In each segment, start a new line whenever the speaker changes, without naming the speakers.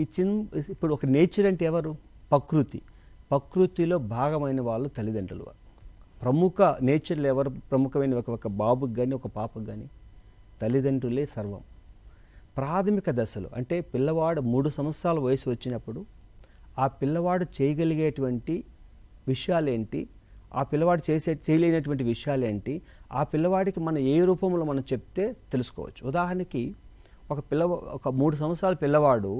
ఈ ఇప్పుడు ఒక నేచర్ అంటే ఎవరు? ప్రకృతిలో భాగమైన వాళ్ళు తల్లిదండ్రులు. ప్రముఖ నేచర్లు ఎవరు? ప్రముఖమైన ఒక బాబుకి కానీ ఒక పాపకు కానీ తల్లిదండ్రులే సర్వం. ప్రాథమిక దశలో అంటే పిల్లవాడు 3 సంవత్సరాల వయసు వచ్చినప్పుడు ఆ పిల్లవాడు చేయగలిగేటువంటి విషయాలేంటి, ఆ పిల్లవాడు చేయలేనటువంటి విషయాలేంటి, ఆ పిల్లవాడికి మనం ఏ రూపంలో మనం చెప్తే తెలుసుకోవచ్చు. ఉదాహరణకి ఒక 3 సంవత్సరాల పిల్లవాడు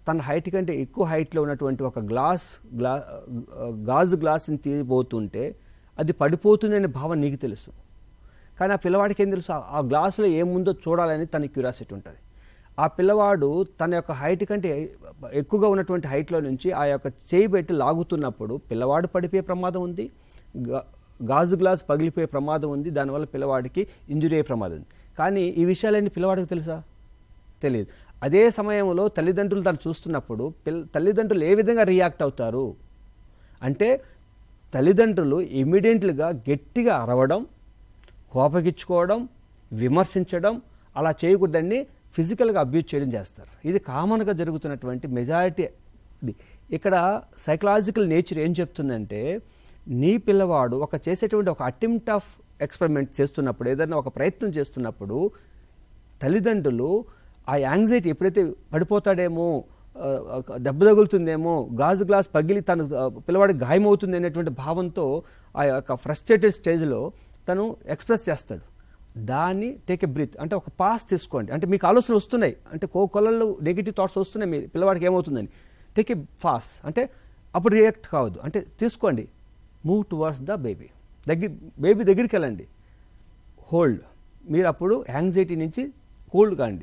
తన హైట్ కంటే ఎక్కువ హైట్లో ఉన్నటువంటి ఒక గాజు గ్లాసుని తీయబోతుంటే అది పడిపోతుందనే భావన నీకు తెలుసు. కానీ ఆ పిల్లవాడికి ఏం తెలుసు? ఆ గ్లాసులో ఏముందో చూడాలని తన క్యూరియాసిటీ ఉంటుంది. ఆ పిల్లవాడు తన యొక్క హైట్ కంటే ఎక్కువగా ఉన్నటువంటి హైట్లో నుంచి ఆ యొక్క చేయి పెట్టి లాగుతున్నప్పుడు పిల్లవాడు పడిపోయే ప్రమాదం ఉంది, గాజు గ్లాసు పగిలిపోయే ప్రమాదం ఉంది, దానివల్ల పిల్లవాడికి ఇంజురీ అయ్యే ప్రమాదం ఉంది. కానీ ఈ విషయాలన్నీ పిల్లవాడికి తెలుసా? తెలియదు. అదే సమయంలో తల్లిదండ్రులు తను చూస్తున్నప్పుడు తల్లిదండ్రులు ఏ విధంగా రియాక్ట్ అవుతారు అంటే తల్లిదండ్రులు ఇమ్మీడియట్గా గట్టిగా అరవడం, కోపగించుకోవడం, విమర్శించడం, అలా చేయకూడదని ఫిజికల్గా అబ్యూజ్ చేయడం చేస్తారు. ఇది కామన్గా జరుగుతున్నటువంటి మెజారిటీ. ఇక్కడ సైకలాజికల్ నేచర్ ఏం చెప్తుందంటే నీ పిల్లవాడు చేసేటువంటి ఒక అటెంప్ట్ ఆఫ్ ఎక్స్పెరిమెంట్ చేస్తున్నప్పుడు, ఏదైనా ఒక ప్రయత్నం చేస్తున్నప్పుడు తల్లిదండ్రులు ఆ యాంగ్జైటీ ఎప్పుడైతే పడిపోతాడేమో, దెబ్బ తగులుతుందేమో, గాజు గ్లాస్ పగిలి తను పిల్లవాడికి గాయమవుతుంది అనేటువంటి భావంతో ఆ యొక్క ఫ్రస్ట్రేటెడ్ స్టేజ్లో తను ఎక్స్ప్రెస్ చేస్తాడు. దాన్ని టేక్ ఎ బ్రీత్ అంటే ఒక పాస్ తీసుకోండి. అంటే మీకు ఆలోచనలు వస్తున్నాయి, అంటే కొలలు నెగిటివ్ థాట్స్ వస్తున్నాయి, మీ పిల్లవాడికి ఏమవుతుందని టేక్ ఎ పాస్ అంటే అప్పుడు రియాక్ట్ కావద్దు. అంటే తీసుకోండి, మూవ్ టువర్డ్స్ ద బేబీ దగ్గరికి వెళ్ళండి, హోల్డ్. మీరు అప్పుడు యాంగ్జైటీ నుంచి కూల్డ్ కాండి.